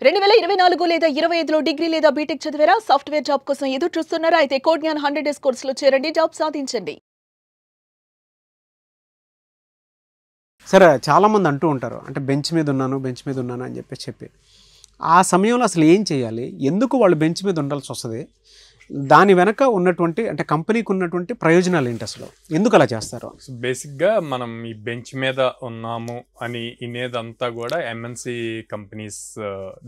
2024 లేదా 25లో డిగ్రీ లేదా బీటెక్ చదివారా? సాఫ్ట్‌వేర్ జాబ్ కోసం ఎదురు చూస్తున్నారా? అయితే కోడ్ జ్ఞాన్ 100 డేస్ కోర్సులో చేరండి, జాబ్ సాధించండి. సరే చాలామంది అంటూ ఉంటారు, అంటే బెంచ్ మీద ఉన్నాను అని చెప్పి ఆ సమయంలో అసలు ఏం చేయాలి, ఎందుకు వాళ్ళు బెంచ్ మీద ఉండాల్సి వస్తుంది, దాని వెనక ఉన్నటువంటి అంటే కంపెనీకి ఉన్నటువంటి ప్రయోజనాలు ఏంటి, అసలు ఎందుకు అలా చేస్తారు? బేసిక్గా మనం ఈ బెంచ్ మీద ఉన్నాము అని ఇనేదంతా కూడా ఎంఎన్సి కంపెనీస్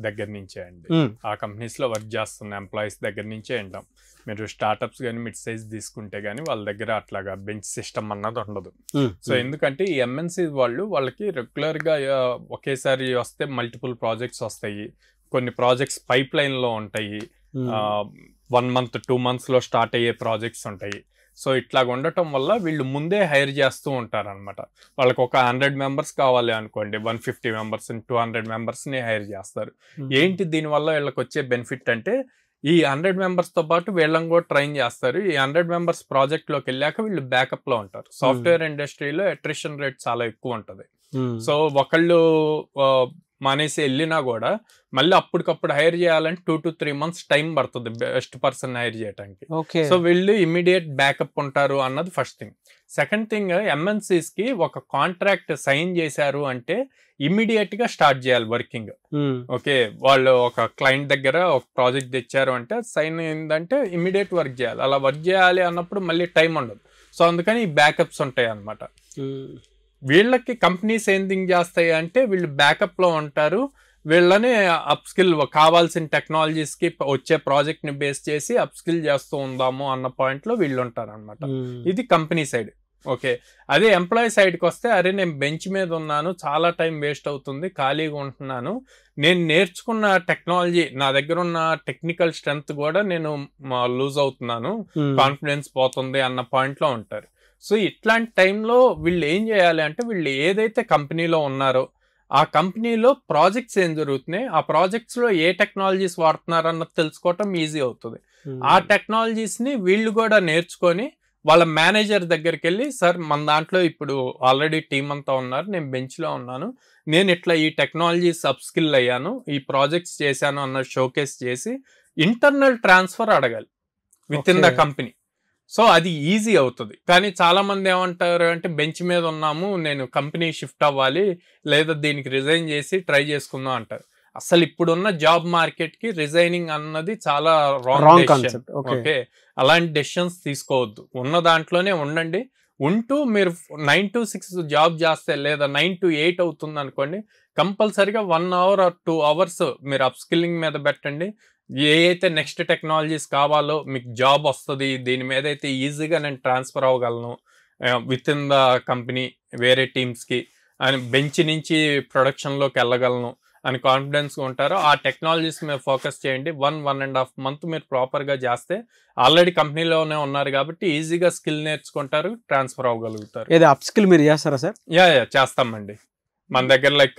దగ్గర నుంచే అండి. ఆ కంపెనీస్లో వర్క్ చేస్తున్న ఎంప్లాయీస్ దగ్గర నుంచే వింటాం. మీరు స్టార్టప్స్ కానీ మిడ్ సైజ్ తీసుకుంటే కానీ వాళ్ళ దగ్గర అట్లాగా బెంచ్ సిస్టమ్ అన్నది ఉండదు. సో ఎందుకంటే ఈ ఎంఎన్సి వాళ్ళకి రెగ్యులర్గా ఒకేసారి వస్తే మల్టిపుల్ ప్రాజెక్ట్స్ వస్తాయి, కొన్ని ప్రాజెక్ట్స్ పైప్ లైన్లో ఉంటాయి, 1 month 2 monthsలో స్టార్ట్ అయ్యే ప్రాజెక్ట్స్ ఉంటాయి. సో ఇట్లాగ ఉండటం వల్ల వీళ్ళు ముందే హైర్ చేస్తూ ఉంటారు అనమాట. వాళ్ళకి ఒక 100 members కావాలి అనుకోండి, 150 members 200 membersని హైర్ చేస్తారు. ఏంటి దీనివల్ల వీళ్ళకి వచ్చే బెనిఫిట్ అంటే, ఈ 100 membersతో పాటు వీళ్ళని కూడా ట్రైన్ చేస్తారు. ఈ 100 members ప్రాజెక్ట్లోకి వెళ్ళాక వీళ్ళు బ్యాకప్లో ఉంటారు. సాఫ్ట్వేర్ ఇండస్ట్రీలో అట్రిషన్ రేట్ చాలా ఎక్కువ ఉంటుంది. సో ఒకళ్ళు మానేసి వెళ్ళినా కూడా మళ్ళీ అప్పటికప్పుడు హైర్ చేయాలంటే 2 to 3 months టైం పడుతుంది బెస్ట్ పర్సన్ హైర్ చేయడానికి. సో వీళ్ళు ఇమ్మీడియట్ బ్యాకప్ ఉంటారు అన్నది ఫస్ట్ థింగ్. సెకండ్ థింగ్, ఎంఎన్సీస్కి ఒక కాంట్రాక్ట్ సైన్ చేశారు అంటే ఇమ్మీడియట్ గా స్టార్ట్ చేయాలి వర్కింగ్. ఓకే, వాళ్ళు ఒక క్లయింట్ దగ్గర ఒక ప్రాజెక్ట్ తెచ్చారు అంటే సైన్ అయిందంటే ఇమ్మీడియట్ వర్క్ చేయాలి. అలా వర్క్ చేయాలి అన్నప్పుడు మళ్ళీ టైం ఉండదు. సో అందుకని ఈ బ్యాకప్స్ ఉంటాయి అన్నమాట. వీళ్ళకి కంపెనీస్ ఏం థింక్ చేస్తాయి అంటే, వీళ్ళు బ్యాకప్లో ఉంటారు, వీళ్ళని అప్ స్కిల్ కావాల్సిన టెక్నాలజీస్కి వచ్చే ప్రాజెక్ట్ని బేస్ చేసి అప్ స్కిల్ చేస్తూ ఉందాము అన్న పాయింట్లో వీళ్ళు ఉంటారు అనమాట. ఇది కంపెనీ సైడ్. ఓకే, అదే ఎంప్లాయీ సైడ్కి వస్తే, అరే నేను బెంచ్ మీద ఉన్నాను, చాలా టైం వేస్ట్ అవుతుంది, ఖాళీగా ఉంటున్నాను, నేను నేర్చుకున్న టెక్నాలజీ, నా దగ్గర ఉన్న టెక్నికల్ స్ట్రెంగ్త్ కూడా నేను లూజ్ అవుతున్నాను, కాన్ఫిడెన్స్ పోతుంది అన్న పాయింట్లో ఉంటారు. సో ఇట్లాంటి టైంలో వీళ్ళు ఏం చేయాలి అంటే, వీళ్ళు ఏదైతే కంపెనీలో ఉన్నారో ఆ కంపెనీలో ప్రాజెక్ట్స్ ఏం జరుగుతున్నాయి, ఆ ప్రాజెక్ట్స్లో ఏ టెక్నాలజీస్ వాడుతున్నారు అన్నది తెలుసుకోవటం ఈజీ అవుతుంది. ఆ టెక్నాలజీస్ని వీళ్ళు కూడా నేర్చుకొని వాళ్ళ మేనేజర్ దగ్గరికి వెళ్ళి, సార్ మన దాంట్లో ఇప్పుడు ఆల్రెడీ టీం అంతా ఉన్నారు, నేను బెంచ్లో ఉన్నాను, నేను ఇట్లా ఈ టెక్నాలజీస్ అప్ స్కిల్ అయ్యాను, ఈ ప్రాజెక్ట్స్ చేశాను అన్న షోకేస్ చేసి ఇంటర్నల్ ట్రాన్స్ఫర్ అడగాలి with in the company. So అది ఈజీ అవుతుంది. కానీ చాలా మంది ఏమంటారు అంటే, బెంచ్ మీద ఉన్నాము, నేను కంపెనీ షిఫ్ట్ అవ్వాలి, లేదా దీనికి రిజైన్ చేసి ట్రై చేసుకుందాం అంటారు. అసలు ఇప్పుడున్న జాబ్ మార్కెట్కి రిజైనింగ్ అన్నది చాలా రాంగ్ కాన్సెప్ట్. ఓకే, అలాంటి డెసిషన్స్ తీసుకోవద్దు, ఉన్న దాంట్లోనే ఉండండి. ఉంటూ మీరు 9 to 6 జాబ్ చేస్తే, లేదా 9 to 8 అవుతుంది అనుకోండి, కంపల్సరీగా 1 hour or 2 hours మీరు అప్ స్కిల్లింగ్ మీద పెట్టండి. ఏ అయితే నెక్స్ట్ టెక్నాలజీస్ కావాలో మీకు జాబ్ వస్తుంది, దీని మీద అయితే ఈజీగా నేను ట్రాన్స్ఫర్ అవ్వగలను విత్ ఇన్ ద కంపెనీ వేరే టీమ్స్కి, అని బెంచ్ నుంచి ప్రొడక్షన్లోకి వెళ్ళగలను అని కాన్ఫిడెన్స్గా ఉంటారో ఆ టెక్నాలజీస్ మీద ఫోకస్ చేయండి. 1.5 month మీరు ప్రాపర్గా చేస్తే, ఆల్రెడీ కంపెనీలోనే ఉన్నారు కాబట్టి ఈజీగా స్కిల్ నేర్చుకుంటారు, ట్రాన్స్ఫర్ అవ్వగలుగుతారు. ఏదో అప్ స్కిల్ మీరు చేస్తారా సార్? యా చేస్తామండి. మన దగ్గర like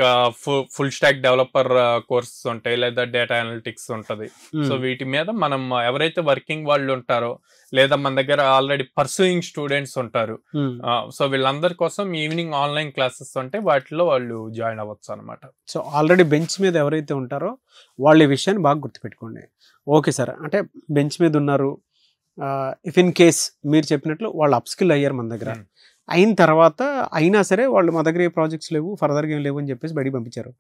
full stack developer courses ఉంటాయి, లేదా డేటా అనలిటిక్స్ ఉంటుంది. సో వీటి మీద మనం ఎవరైతే వర్కింగ్ వాళ్ళు ఉంటారో, లేదా మన దగ్గర ఆల్రెడీ పర్సూయింగ్ స్టూడెంట్స్ ఉంటారు, సో వీళ్ళందరి కోసం ఈవినింగ్ ఆన్లైన్ క్లాసెస్ ఉంటాయి, వాటిలో వాళ్ళు జాయిన్ అవ్వచ్చు అనమాట. సో ఆల్రెడీ బెంచ్ మీద ఎవరైతే ఉంటారో వాళ్ళు ఈ విషయాన్ని బాగా గుర్తుపెట్టుకోండి. ఓకే సార్, అంటే బెంచ్ మీద ఉన్నారు, ఇఫ్ ఇన్ కేస్ మీరు చెప్పినట్లు వాళ్ళు అప్ స్కిల్ అయ్యారు మన దగ్గర, అయిన తర్వాత అయినా సరే వాళ్ళు మా దగ్గర ఏ ప్రాజెక్ట్స్ లేవు, ఫర్దర్గా ఏం లేవు అని చెప్పేసి బయటికి పంపించారు,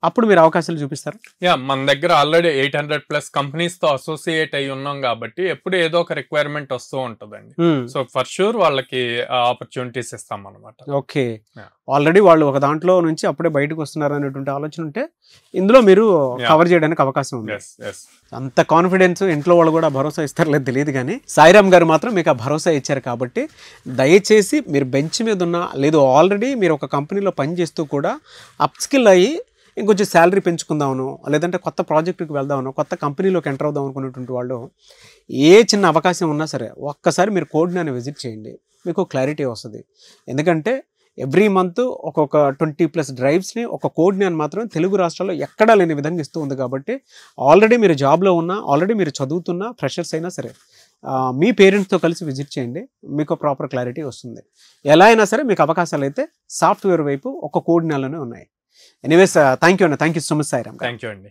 అప్పుడు మీరు అవకాశాలు చూపిస్తారు? యా, మన దగ్గర ఆల్రెడీ 800+ కంపెనీస్తో అసోసియేట్ అయి ఉన్నాం కాబట్టి ఎప్పుడు ఏదో ఒక రిక్వైర్మెంట్ వస్తూ ఉంటుందండి. సో ఫర్ షూర్ వాళ్ళకి ఆపర్చునిటీస్ ఇస్తాం అనమాట. ఓకే, ఆల్రెడీ వాళ్ళు ఒక దాంట్లో నుంచి అప్పుడే బయటకు వస్తున్నారు అనేటువంటి ఆలోచన ఉంటే ఇందులో మీరు కవర్ చేయడానికి అవకాశం ఉంది. అంత కాన్ఫిడెన్స్ ఇంట్లో వాళ్ళు కూడా భరోసా ఇస్తారు లేదు తెలియదు, కానీ సాయిరామ్ గారు మాత్రం మీకు ఆ భరోసా ఇచ్చారు. కాబట్టి దయచేసి మీరు బెంచ్ మీద ఉన్న, లేదు ఆల్రెడీ మీరు ఒక కంపెనీలో పనిచేస్తూ కూడా అప్ స్కిల్ అయ్యి ఇంకొంచెం శాలరీ పెంచుకుందామను, లేదంటే కొత్త ప్రాజెక్టుకి వెళ్దామను, కొత్త కంపెనీలోకి ఎంటర్ అవుదాం అనుకునేటువంటి వాళ్ళు ఏ చిన్న అవకాశం ఉన్నా సరే ఒక్కసారి మీరు కోడ్ జ్ఞాన్ విజిట్ చేయండి, మీకు క్లారిటీ వస్తుంది. ఎందుకంటే ఎవ్రీ మంత్ ఒక్కొక్క 20+ డ్రైవ్స్ని ఒక కోడ్ జ్ఞాన్ మాత్రం తెలుగు రాష్ట్రాల్లో ఎక్కడా లేని విధంగా ఇస్తూ ఉంది. కాబట్టి ఆల్రెడీ మీరు జాబ్లో ఉన్నా, ఆల్రెడీ మీరు చదువుతున్న ఫ్రెషర్స్ అయినా సరే మీ పేరెంట్స్తో కలిసి విజిట్ చేయండి, మీకు ప్రాపర్ క్లారిటీ వస్తుంది. ఎలా అయినా సరే మీకు అవకాశాలు అయితే సాఫ్ట్వేర్ వైపు ఒక కోడ్ జ్ఞాన్లోనే ఉన్నాయి. ఎనీవేస్ థ్యాంక్ యూ అండి, thank you so much Sairam. Thank you అండి.